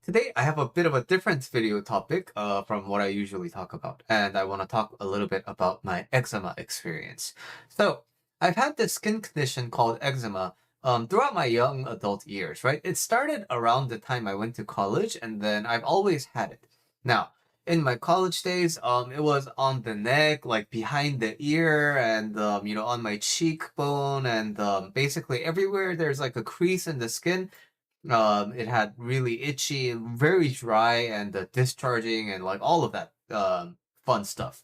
Today, I have a bit of a different video topic from what I usually talk about, and I want to talk a little bit about my eczema experience. So, I've had this skin condition called eczema throughout my young adult years, right? It started around the time I went to college, and then I've always had it. Now, in my college days, it was on the neck, like behind the ear, and on my cheekbone, and basically everywhere there's like a crease in the skin. It had really itchy, very dry, and discharging, and like all of that fun stuff.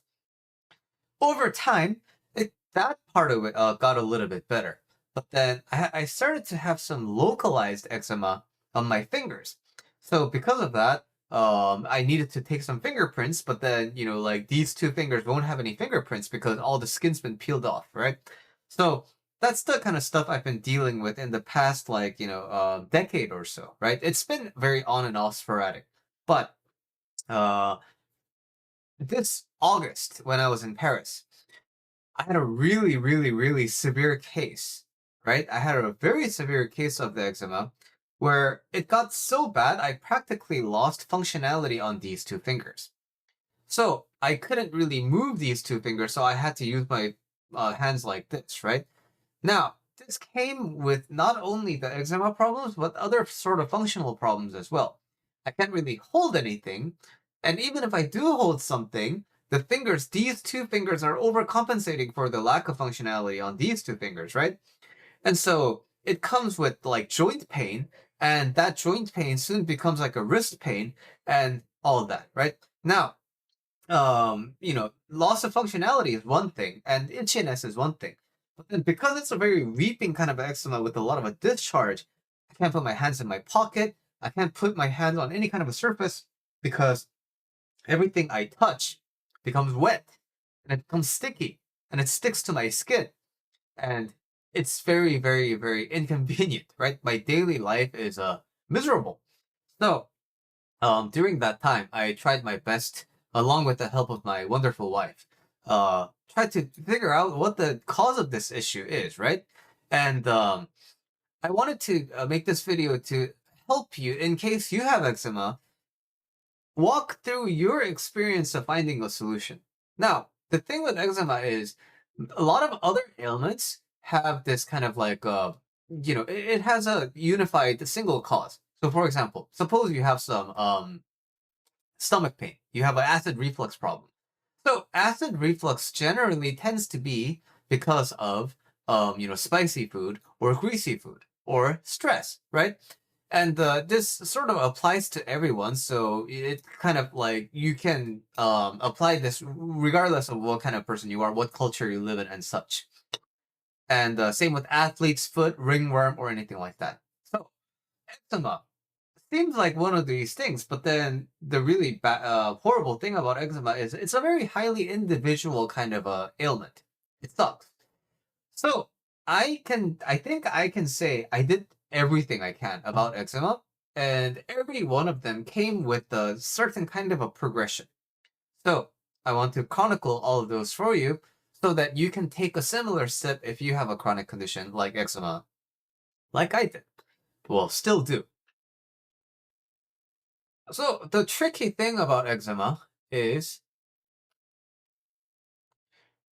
Over time, that part of it got a little bit better, but then I started to have some localized eczema on my fingers. So because of that, I needed to take some fingerprints, but then like these two fingers won't have any fingerprints because all the skin's been peeled off, right? So that's the kind of stuff I've been dealing with in the past, like, decade or so, right? It's been very on and off sporadic. But uh, this August, when I was in Paris, I had a really, really, really severe case, right? I had a very severe case of the eczema where it got so bad, I practically lost functionality on these two fingers. So I couldn't really move these two fingers, so I had to use my hands like this, right? Now, this came with not only the eczema problems, but other sort of functional problems as well. I can't really hold anything, and even if I do hold something, these two fingers are overcompensating for the lack of functionality on these two fingers, right? And so it comes with like joint pain, and that joint pain soon becomes like a wrist pain and all of that, right? Now, loss of functionality is one thing, and itchiness is one thing. But then because it's a very weeping kind of eczema with a lot of a discharge, I can't put my hands in my pocket. I can't put my hands on any kind of a surface because everything I touch becomes wet and it becomes sticky and it sticks to my skin. And it's very, very, very inconvenient, right? My daily life is miserable. So during that time, I tried my best, along with the help of my wonderful wife, tried to figure out what the cause of this issue is, right? And I wanted to make this video to help you in case you have eczema, walk through your experience of finding a solution. Now, the thing with eczema is a lot of other ailments have this kind of like, it has a unified single cause. So, for example, suppose you have some stomach pain. You have an acid reflux problem. So acid reflux generally tends to be because of spicy food or greasy food or stress, right? And this sort of applies to everyone, so it kind of like you can apply this regardless of what kind of person you are, what culture you live in, and such. And same with athlete's foot, ringworm, or anything like that. So eczema seems like one of these things, but then the really horrible thing about eczema is it's a very highly individual kind of ailment. It sucks. So I think I can say I did everything I can about eczema, and every one of them came with a certain kind of a progression. So I want to chronicle all of those for you so that you can take a similar step if you have a chronic condition like eczema, like I did. Well, still do. So the tricky thing about eczema is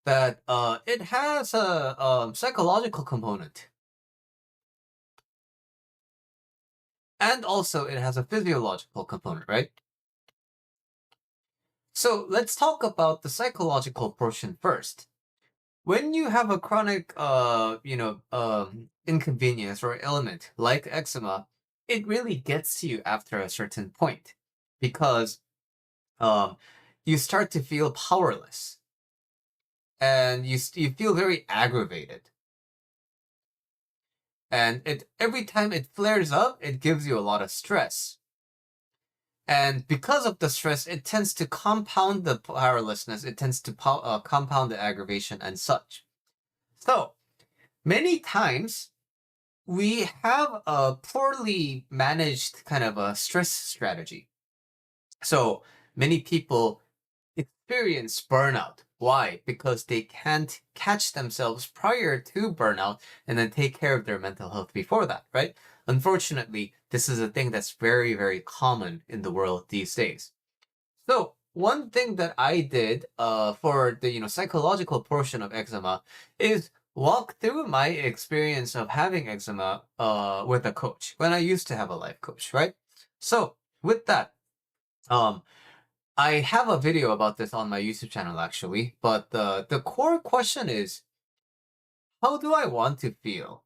that it has a psychological component, and also it has a physiological component, right? So let's talk about the psychological portion first. When you have a chronic, inconvenience or ailment like eczema, it really gets to you after a certain point because um, you start to feel powerless and you feel very aggravated. And every time it flares up, it gives you a lot of stress. And because of the stress, it tends to compound the powerlessness. It tends to compound the aggravation and such. So many times we have a poorly managed kind of a stress strategy. So many people experience burnout. Why? Because they can't catch themselves prior to burnout and then take care of their mental health before that, right? Unfortunately, this is a thing that's very, very common in the world these days. So one thing that I did for the psychological portion of eczema is walk through my experience of having eczema with a coach when I used to have a life coach, right? So with that, I have a video about this on my YouTube channel actually, but the core question is, how do I want to feel?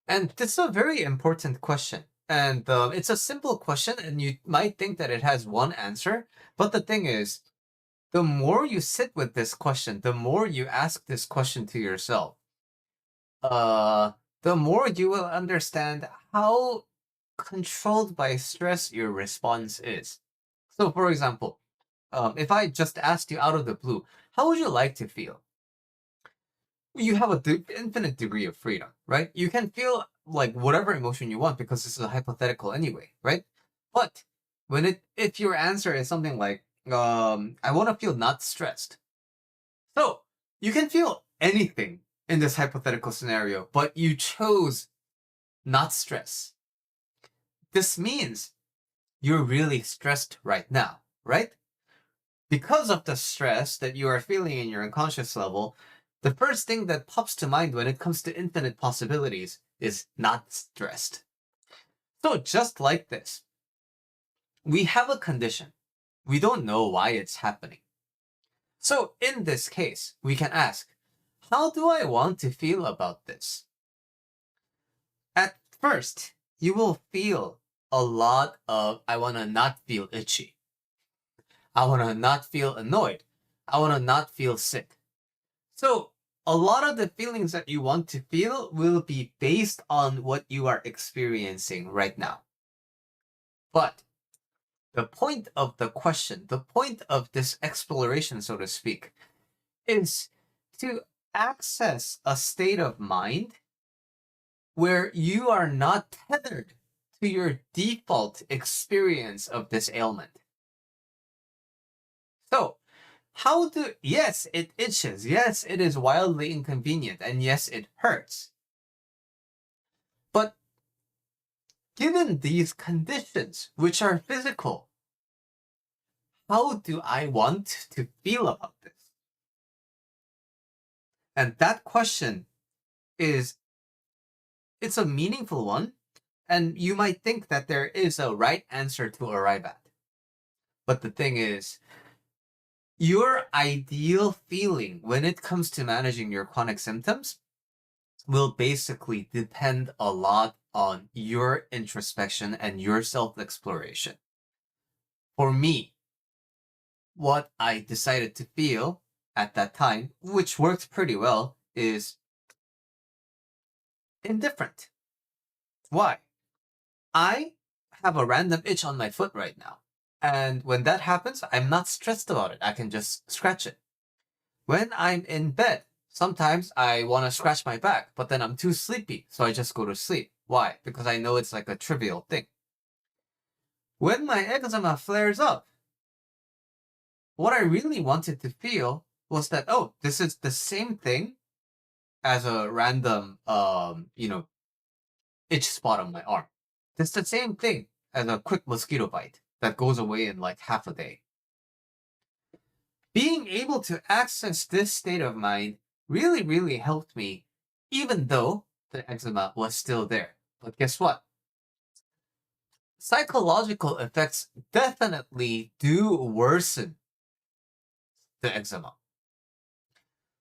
And this is a very important question. And it's a simple question, and you might think that it has one answer. But the thing is, the more you sit with this question, the more you ask this question to yourself, the more you will understand how controlled by stress your response is. So, for example, if I just asked you out of the blue, how would you like to feel? You have an infinite degree of freedom, right? You can feel like whatever emotion you want because this is a hypothetical anyway, right? But if your answer is something like, I want to feel not stressed. So you can feel anything in this hypothetical scenario, but you chose not stress. This means you're really stressed right now, right? Because of the stress that you are feeling in your unconscious level, the first thing that pops to mind when it comes to infinite possibilities is not stressed. So just like this, we have a condition. We don't know why it's happening. So in this case, we can ask, how do I want to feel about this? At first, you will feel a lot of, I want to not feel itchy. I want to not feel annoyed. I want to not feel sick. So a lot of the feelings that you want to feel will be based on what you are experiencing right now. But the point of the question, the point of this exploration, so to speak, is to access a state of mind where you are not tethered to your default experience of this ailment. So, yes, it itches. Yes, it is wildly inconvenient. And yes, it hurts. But given these conditions, which are physical, how do I want to feel about this? And that question it's a meaningful one. And you might think that there is a right answer to arrive at. But the thing is, your ideal feeling when it comes to managing your chronic symptoms will basically depend a lot on your introspection and your self-exploration. For me, what I decided to feel at that time, which worked pretty well, is indifferent. Why? I have a random itch on my foot right now. And when that happens, I'm not stressed about it. I can just scratch it. When I'm in bed, sometimes I want to scratch my back, but then I'm too sleepy, so I just go to sleep. Why? Because I know it's like a trivial thing. When my eczema flares up, what I really wanted to feel was that, oh, this is the same thing as a random, itch spot on my arm. It's the same thing as a quick mosquito bite that goes away in like half a day. Being able to access this state of mind really, really helped me, even though the eczema was still there. But guess what? Psychological effects definitely do worsen the eczema.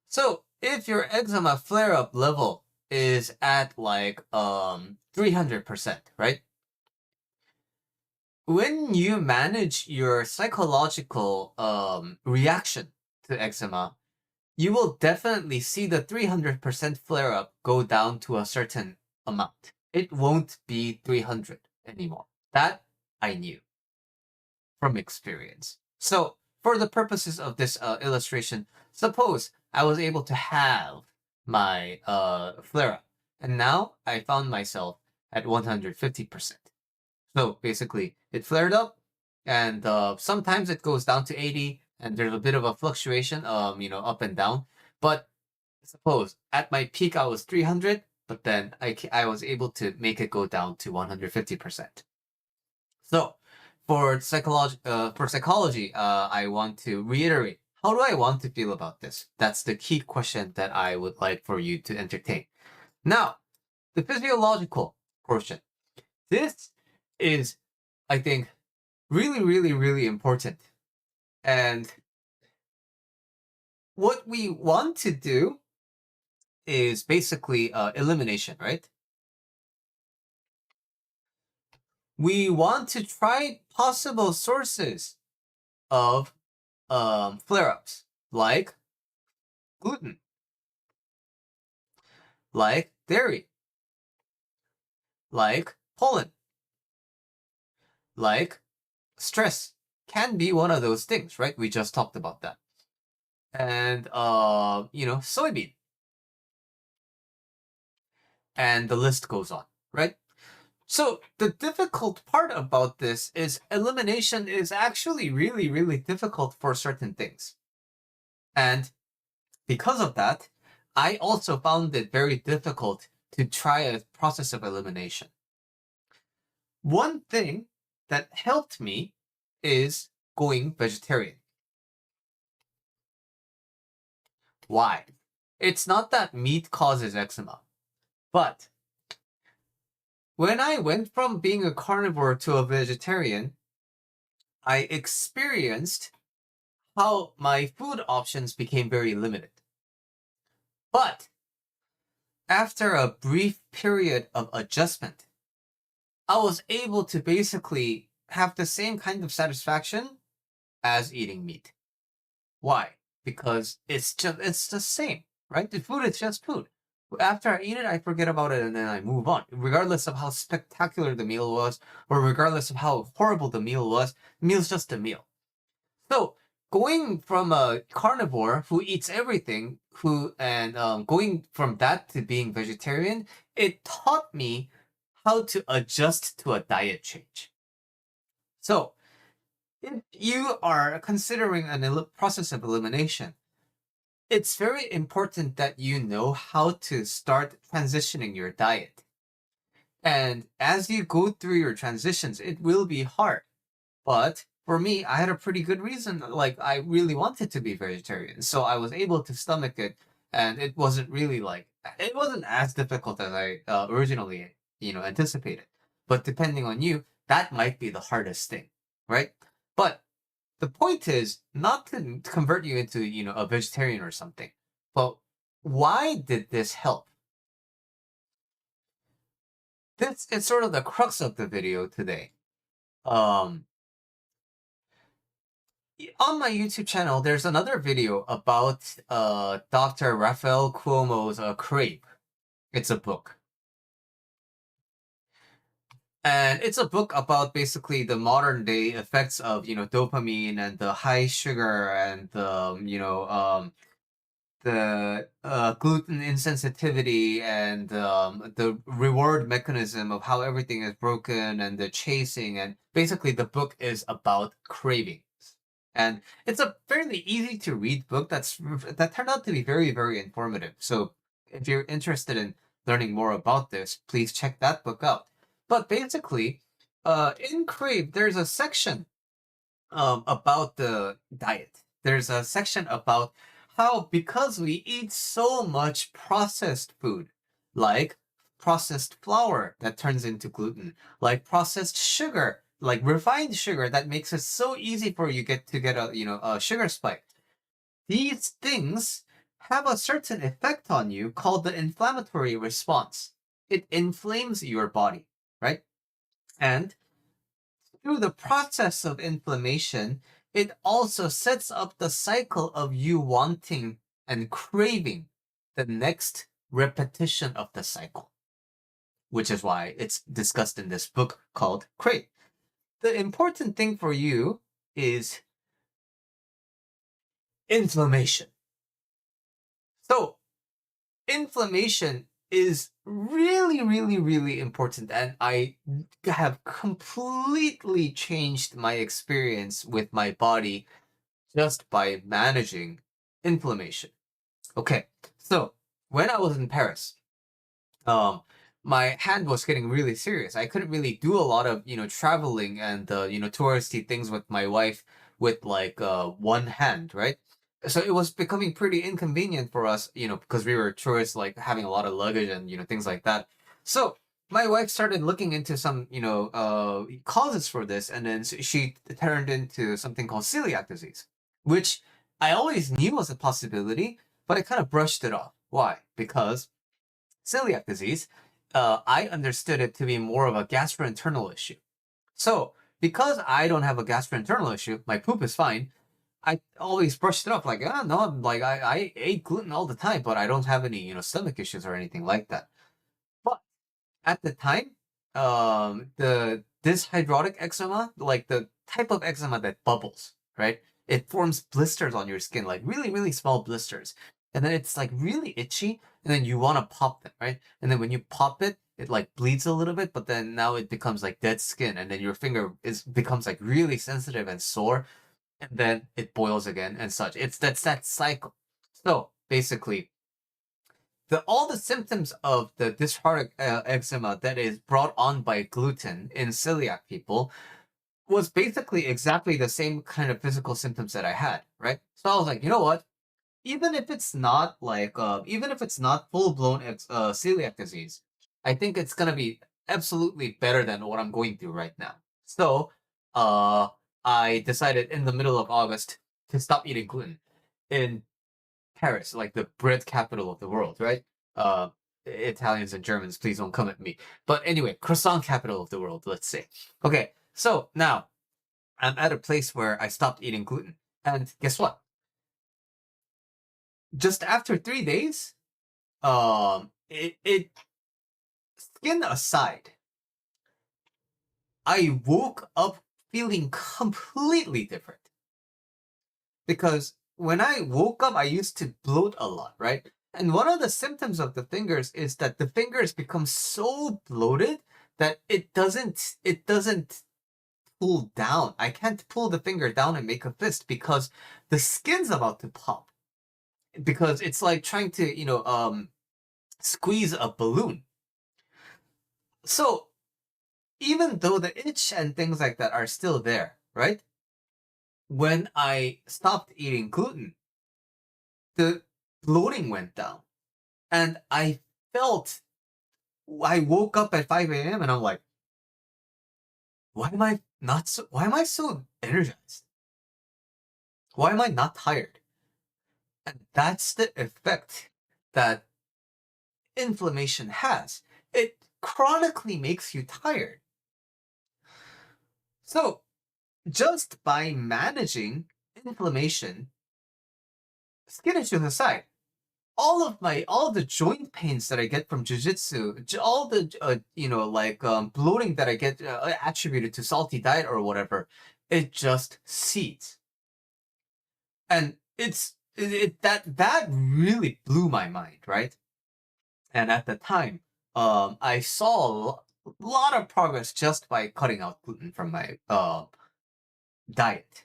So if your eczema flare-up level is at like 300%, right? When you manage your psychological reaction to eczema, you will definitely see the 300% flare-up go down to a certain amount. It won't be 300 anymore. That I knew from experience. So for the purposes of this illustration, suppose I was able to have my flare-up, and now I found myself at 150%. So basically, it flared up, and sometimes it goes down to 80, and there's a bit of a fluctuation, up and down. But suppose at my peak I was 300, but then I was able to make it go down to 150%. So for psychology, I want to reiterate, how do I want to feel about this? That's the key question that I would like for you to entertain. Now, the physiological portion. This is, I think, really, really, really important. And what we want to do is basically elimination, right? We want to try possible sources of flare-ups, like gluten, like dairy, like pollen, like stress can be one of those things, right? We just talked about that. And, soybean. And the list goes on, right? So the difficult part about this is elimination is actually really, really difficult for certain things. And because of that, I also found it very difficult to try a process of elimination. One thing that helped me is going vegetarian. Why? It's not that meat causes eczema, but when I went from being a carnivore to a vegetarian, I experienced how my food options became very limited. But after a brief period of adjustment, I was able to basically have the same kind of satisfaction as eating meat. Why? Because it's the same, right? The food is just food. After I eat it, I forget about it and then I move on. Regardless of how spectacular the meal was, or regardless of how horrible the meal was, the meal's just a meal. So going from a carnivore who eats everything, going from that to being vegetarian, it taught me how to adjust to a diet change. So if you are considering a process of elimination, it's very important that you know how to start transitioning your diet. And as you go through your transitions, it will be hard. But for me, I had a pretty good reason. Like, I really wanted to be vegetarian. So I was able to stomach it. And it wasn't really it wasn't as difficult as I originally, anticipated. But depending on you, that might be the hardest thing, right? But the point is not to convert you into, a vegetarian or something. But why did this help? This is sort of the crux of the video today. On my YouTube channel, there's another video about Dr. Raphael Cuomo's Crave. It's a book. And it's a book about basically the modern day effects of, dopamine and the high sugar and the gluten insensitivity and the reward mechanism of how everything is broken and the chasing. And basically the book is about cravings. And it's a fairly easy to read book that turned out to be very, very informative. So if you're interested in learning more about this, please check that book out. But basically, in Crave, there's a section about the diet. There's a section about how, because we eat so much processed food, like processed flour that turns into gluten, like processed sugar, like refined sugar that makes it so easy for you to get a sugar spike. These things have a certain effect on you called the inflammatory response. It inflames your body, right? And through the process of inflammation, it also sets up the cycle of you wanting and craving the next repetition of the cycle, which is why it's discussed in this book called Crave. The important thing for you is inflammation. So, inflammation is really, really, really important. And I have completely changed my experience with my body just by managing inflammation. Okay, so when I was in Paris, um, my hand was getting really serious. I couldn't really do a lot of, traveling and, touristy things with my wife with like one hand, right? So it was becoming pretty inconvenient for us, because we were tourists, like having a lot of luggage and, things like that. So my wife started looking into some, causes for this, and then she turned into something called celiac disease, which I always knew was a possibility, but I kind of brushed it off. Why? Because celiac disease, I understood it to be more of a gastrointestinal issue. So, because I don't have a gastrointestinal issue, my poop is fine. I always brushed it off like, no, like I ate gluten all the time, but I don't have any, stomach issues or anything like that. But at the time, the dyshydrotic eczema, like the type of eczema that bubbles, right? It forms blisters on your skin, like really, really small blisters. And then it's like really itchy, and then you want to pop them, right? And then when you pop it, it like bleeds a little bit, but then now it becomes like dead skin, and then your finger becomes like really sensitive and sore, and then it boils again and such. That's that cycle. So basically, all the symptoms of the dysbiotic eczema that is brought on by gluten in celiac people was basically exactly the same kind of physical symptoms that I had, right? So I was like, you know what? Even if it's not like, even if it's not full blown celiac disease, I think it's gonna be absolutely better than what I'm going through right now. So, uh, I decided in the middle of August to stop eating gluten. In Paris, like the bread capital of the world, right? Uh, Italians and Germans, please don't come at me. But anyway, croissant capital of the world, let's say. Okay, so now I'm at a place where I stopped eating gluten. And guess what? Just after 3 days, it skin aside, I woke up feeling completely different. Because when I woke up, I used to bloat a lot, right? And one of the symptoms of the fingers is that the fingers become so bloated that it doesn't pull down. I can't pull the finger down and make a fist because the skin's about to pop. Because it's like trying to, squeeze a balloon. So even though the itch and things like that are still there, right? When I stopped eating gluten, the bloating went down. And I woke up at 5 a.m. and I'm like, why am I so energized? Why am I not tired? And that's the effect that inflammation has. It chronically makes you tired. So just by managing inflammation, skin issues aside, all of the joint pains that I get from jujitsu, all the bloating that I get attributed to salty diet or whatever, it just cedes, and that really blew my mind, right? And at the time, I saw a lot of progress just by cutting out gluten from my diet.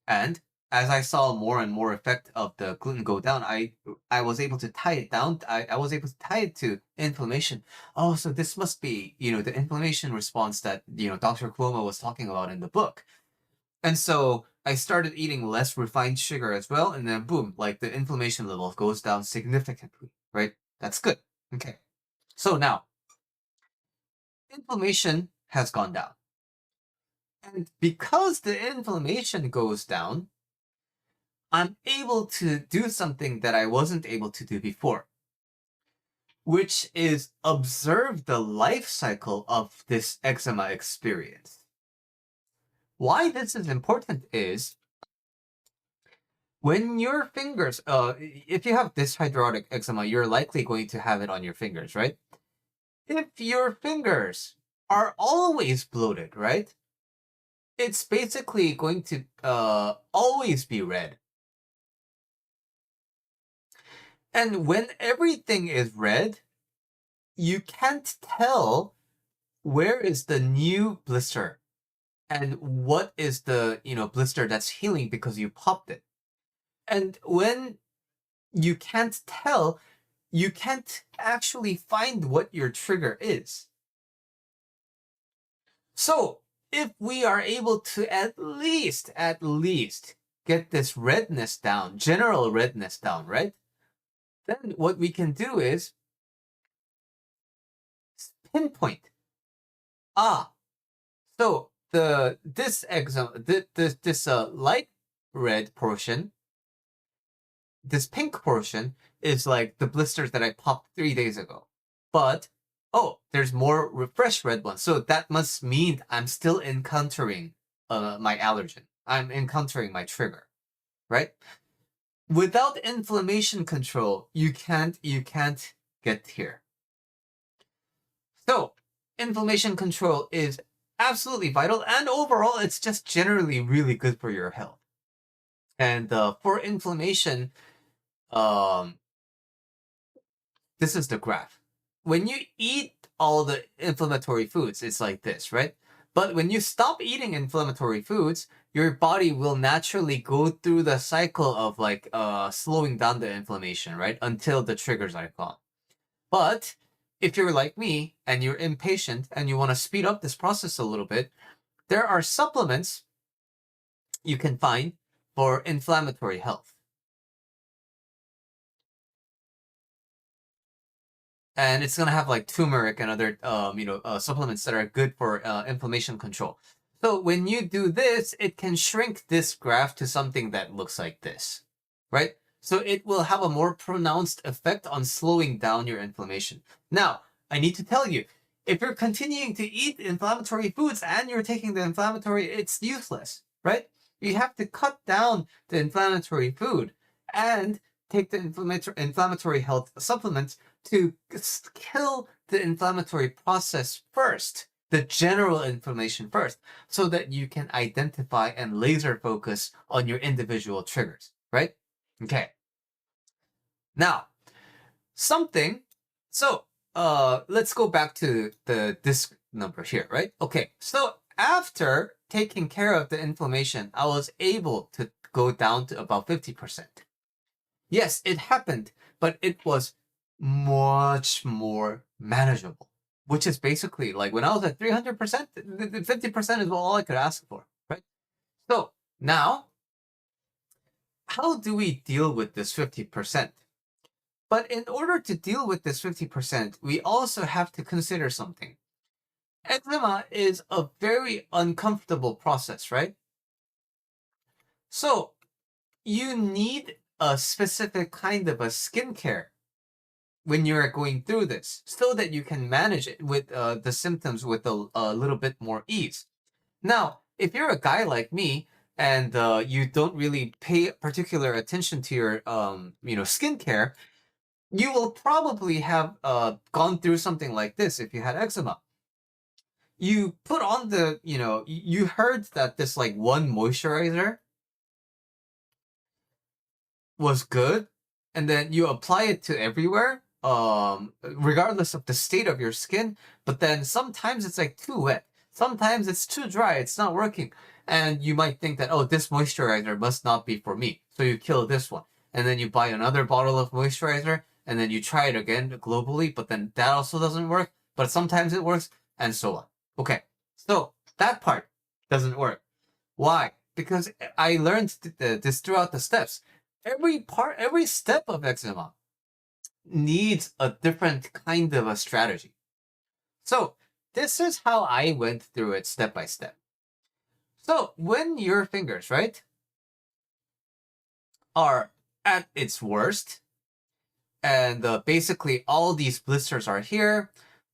And as I saw more and more effect of the gluten go down, I was able to tie it down. I was able to tie it to inflammation. Oh, so this must be, the inflammation response that, Dr. Cuomo was talking about in the book. And so I started eating less refined sugar as well. And then boom, like the inflammation level goes down significantly, right? That's good. Okay. So now inflammation has gone down. And because the inflammation goes down, I'm able to do something that I wasn't able to do before, which is observe the life cycle of this eczema experience. Why this is important is when your fingers, if you have dyshydrotic eczema, you're likely going to have it on your fingers, right? If your fingers are always bloated, right? It's basically going to always be red. And when everything is red, you can't tell where is the new blister and what is the, blister that's healing because you popped it. And when you can't tell, you can't actually find what your trigger is. So if we are able to at least get this redness down, general redness down, right? Then what we can do is pinpoint. So this light red portion, this pink portion is like the blisters that I popped 3 days ago. But there's more fresh red ones. So that must mean I'm still encountering my allergen. I'm encountering my trigger, right? Without inflammation control, you can't get here. So inflammation control is absolutely vital, and overall, it's just generally really good for your health. And for inflammation, this is the graph. When you eat all the inflammatory foods, it's like this, right? But when you stop eating inflammatory foods, your body will naturally go through the cycle of like slowing down the inflammation, right? Until the triggers are gone. But if you're like me and you're impatient and you want to speed up this process a little bit, there are supplements you can find for inflammatory health. And it's going to have like turmeric and other supplements that are good for inflammation control. So when you do this, it can shrink this graph to something that looks like this, right? So it will have a more pronounced effect on slowing down your inflammation. Now, I need to tell you, if you're continuing to eat inflammatory foods and you're taking the inflammatory, it's useless, right? You have to cut down the inflammatory food and take the inflammatory health supplements to kill the inflammatory process first, the general inflammation first, so that you can identify and laser focus on your individual triggers, right? Okay. Now, let's go back to this number here, right? Okay, so after taking care of the inflammation, I was able to go down to about 50%. Yes, it happened, but it was much more manageable, which is basically like when I was at 300%, 50% is all I could ask for, right? So now, how do we deal with this 50%? But in order to deal with this 50%, we also have to consider something. Eczema is a very uncomfortable process, right? So you need a specific kind of a skincare when you're going through this so that you can manage it with the symptoms with a little bit more ease. Now, if you're a guy like me and you don't really pay particular attention to your skincare, you will probably have gone through something like this if you had eczema. You put on you heard that this like one moisturizer was good, and then you apply it to everywhere, regardless of the state of your skin, but then sometimes it's like too wet. Sometimes it's too dry, it's not working. And you might think that, oh, this moisturizer must not be for me. So you kill this one. And then you buy another bottle of moisturizer, and then you try it again globally, but then that also doesn't work. But sometimes it works, and so on. Okay, so that part doesn't work. Why? Because I learned this throughout the steps. Every step of eczema needs a different kind of a strategy. So this is how I went through it step by step. So when your fingers, right, are at its worst, and basically all these blisters are here,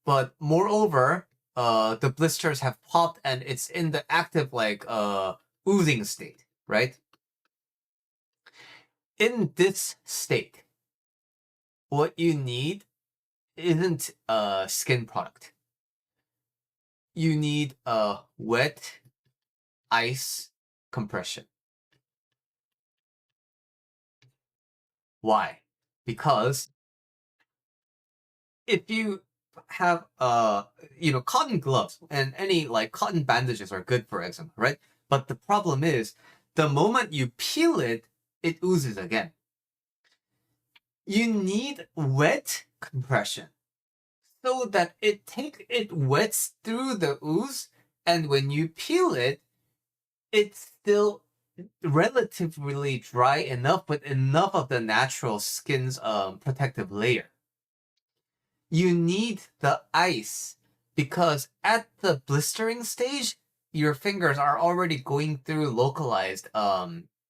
but moreover, the blisters have popped and it's in the active like oozing state, right? In this state, what you need isn't a skin product. You need a wet ice compression. Why? Because if you have cotton gloves and any like cotton bandages are good for eczema, right? But the problem is the moment you peel it, it oozes again. You need wet compression so that it wets through the ooze, and when you peel it, it's still relatively dry enough, but enough of the natural skin's protective layer. You need the ice because at the blistering stage, your fingers are already going through localized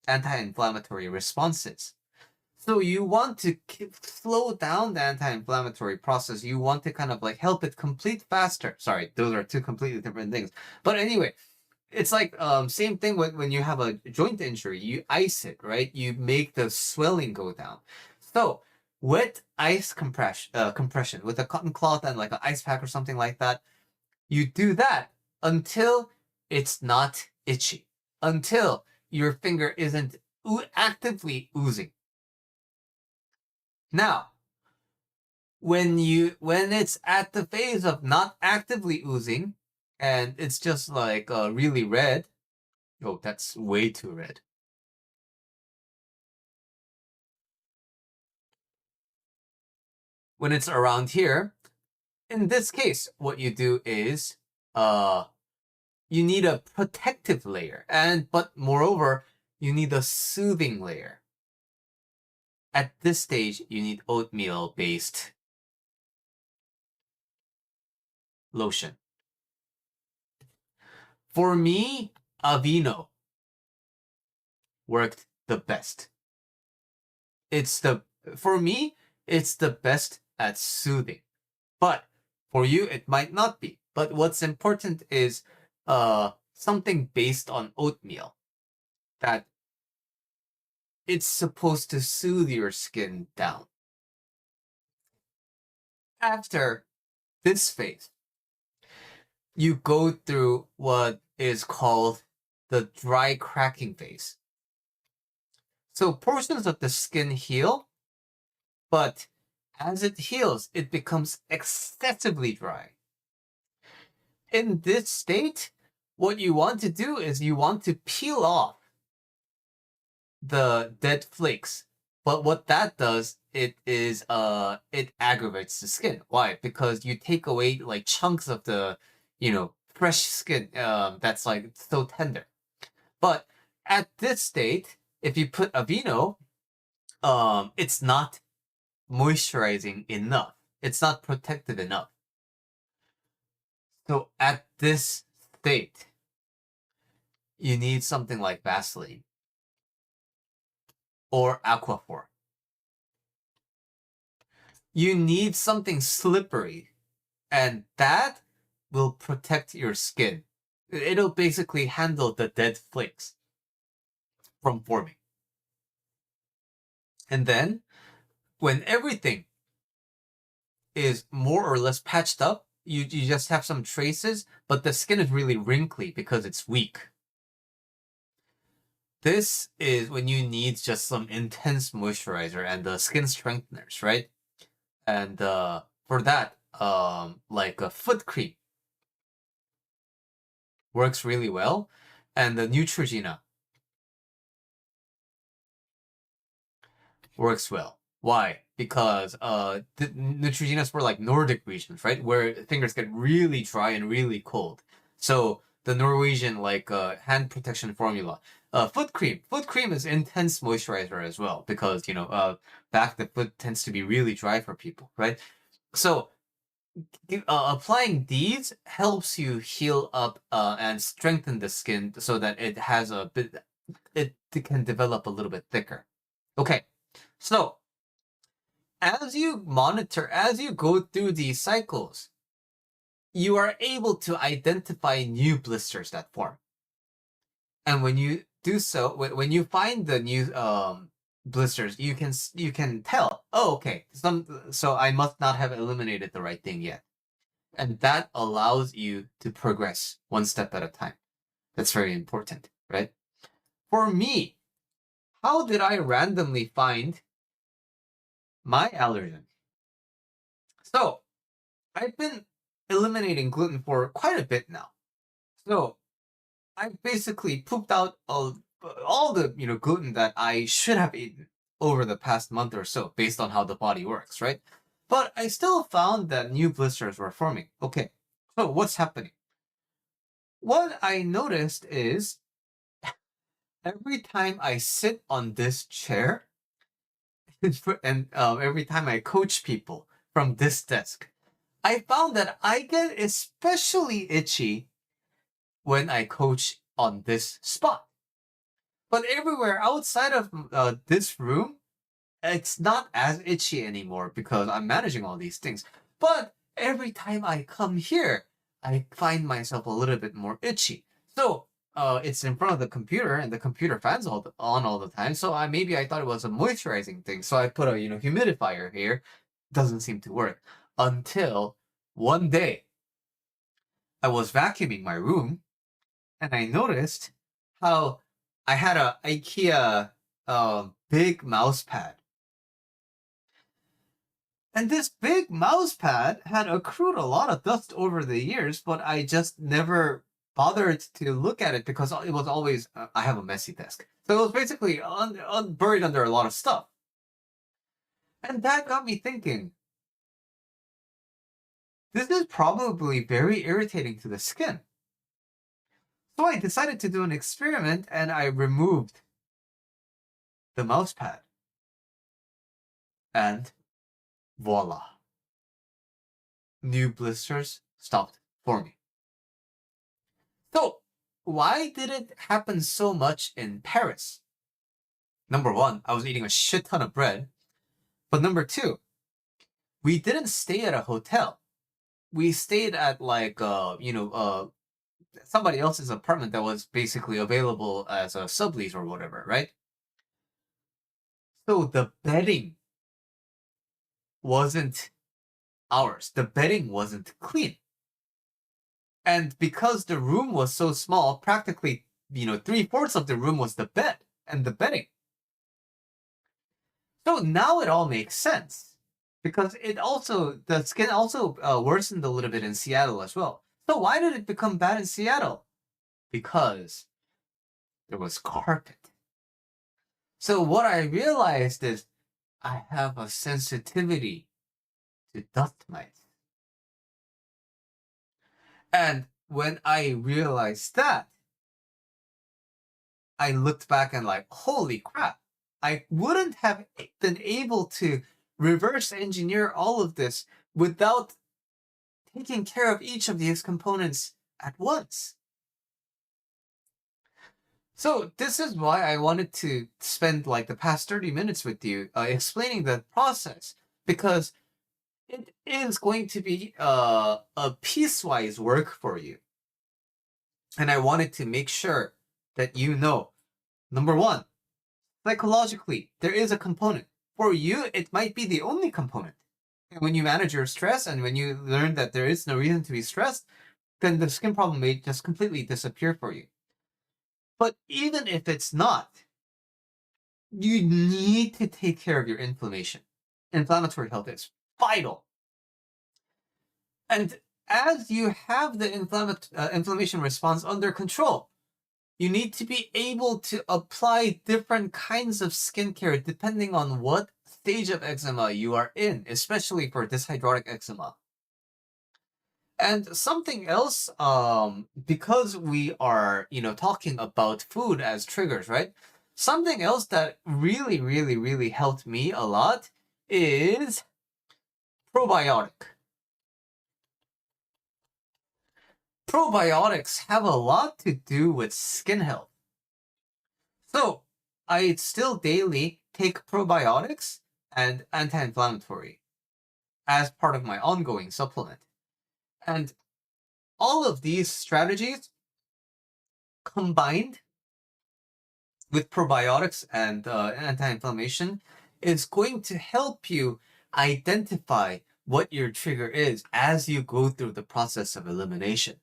anti-inflammatory responses. So you want to slow down the anti-inflammatory process. You want to kind of like help it complete faster. Sorry, those are two completely different things. But anyway, it's like same thing when you have a joint injury. You ice it, right? You make the swelling go down. So wet ice compression with a cotton cloth and like an ice pack or something like that. You do that until it's not itchy, until your finger isn't actively oozing. Now, when it's at the phase of not actively oozing and it's just like really red. Oh, that's way too red. When it's around here, in this case, what you do is you need a protective layer, but moreover, you need a soothing layer. At this stage, you need oatmeal based lotion. For me, Aveeno worked the best. For me, it's the best at soothing. But for you, it might not be. But what's important is something based on oatmeal, that it's supposed to soothe your skin down. After this phase, you go through what is called the dry cracking phase. So portions of the skin heal, but as it heals, it becomes excessively dry. In this state, what you want to do is you want to peel off the dead flakes. But what that does, it aggravates the skin. Why? Because you take away like chunks of the, fresh skin that's like so tender. But at this state, if you put Aveeno, it's not moisturizing enough. It's not protective enough. So at this state, you need something like Vaseline or Aquaphor. You need something slippery, and that will protect your skin. It'll basically handle the dead flakes from forming. And then, when everything is more or less patched up, you just have some traces, but the skin is really wrinkly because it's weak. This is when you need just some intense moisturizer and the skin strengtheners, right? And for that, like a foot cream works really well, and the Neutrogena works well. Why? Because the Neutrogena's for like Nordic regions, right, where fingers get really dry and really cold. So the Norwegian like hand protection formula. Foot cream is intense moisturizer as well because back the foot tends to be really dry for people, right? So applying these helps you heal up and strengthen the skin so that it has it can develop a little bit thicker. Okay, so as you go through these cycles, you are able to identify new blisters that form. And when you do so, when you find the new blisters, you can tell, oh, okay, so I must not have eliminated the right thing yet. And that allows you to progress one step at a time. That's very important, right? For me, how did I randomly find my allergen? So, I've been eliminating gluten for quite a bit now. So, I basically pooped out all the gluten that I should have eaten. over the past month or so, based on how the body works, right? But I still found that new blisters were forming. Okay, so what's happening? What I noticed is every time I sit on this chair, and every time I coach people from this desk, I found that I get especially itchy when I coach on this spot. But everywhere outside of this room, it's not as itchy anymore because I'm managing all these things. But every time I come here, I find myself a little bit more itchy. So it's in front of the computer, and the computer fans on all the time. So maybe I thought it was a moisturizing thing. So I put a humidifier here. Doesn't seem to work until one day I was vacuuming my room, and I noticed how I had a IKEA big mouse pad. And this big mouse pad had accrued a lot of dust over the years, but I just never bothered to look at it because it was always, I have a messy desk. So it was basically buried under a lot of stuff. And that got me thinking, this is probably very irritating to the skin. So I decided to do an experiment, and I removed the mouse pad. And voila. New blisters stopped forming. So, why did it happen so much in Paris? Number one, I was eating a shit ton of bread. But number two, we didn't stay at a hotel. We stayed at somebody else's apartment that was basically available as a sublease or whatever, right? So the bedding wasn't ours. The bedding wasn't clean. And because the room was so small, practically, 3/4 of the room was the bed and the bedding. So now it all makes sense because the skin also worsened a little bit in Seattle as well. So why did it become bad in Seattle? Because there was carpet. So what I realized is I have a sensitivity to dust mites. And when I realized that, I looked back and holy crap, I wouldn't have been able to reverse engineer all of this without taking care of each of these components at once. So this is why I wanted to spend the past 30 minutes with you explaining the process, because it is going to be a piecewise work for you. And I wanted to make sure that number one, psychologically, there is a component. For you, it might be the only component. And when you manage your stress and when you learn that there is no reason to be stressed, then the skin problem may just completely disappear for you. But even if it's not, you need to take care of your inflammation. Inflammatory health is vital. And as you have the inflammation response under control, you need to be able to apply different kinds of skincare depending on what stage of eczema you are in, especially for dyshydrotic eczema. And something else, because we are, talking about food as triggers, right? Something else that really, really, really helped me a lot is probiotic. Probiotics have a lot to do with skin health. So I still daily take probiotics and anti-inflammatory as part of my ongoing supplement. And all of these strategies combined with probiotics and anti-inflammation is going to help you identify what your trigger is as you go through the process of elimination.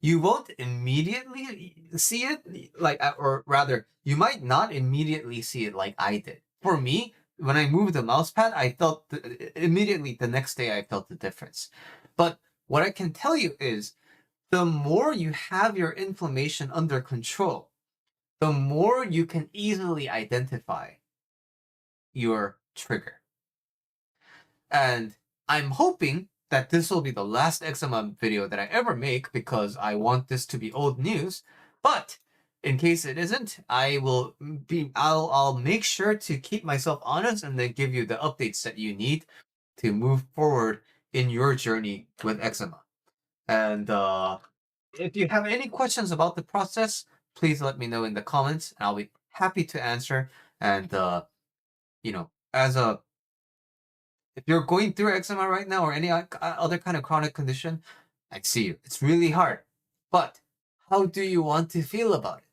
You won't immediately see it, or rather, you might not immediately see it like I did. For me, when I moved the mouse pad, I felt immediately the next day I felt the difference. But what I can tell you is, the more you have your inflammation under control, the more you can easily identify your trigger. And I'm hoping that this will be the last eczema video that I ever make because I want this to be old news. But in case it isn't, I'll make sure to keep myself honest and then give you the updates that you need to move forward in your journey with eczema. And if you have any questions about the process, please let me know in the comments, and I'll be happy to answer. And as a if you're going through eczema right now or any other kind of chronic condition, I see you. It's really hard. But how do you want to feel about it?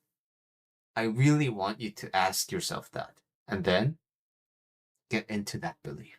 I really want you to ask yourself that and then get into that belief.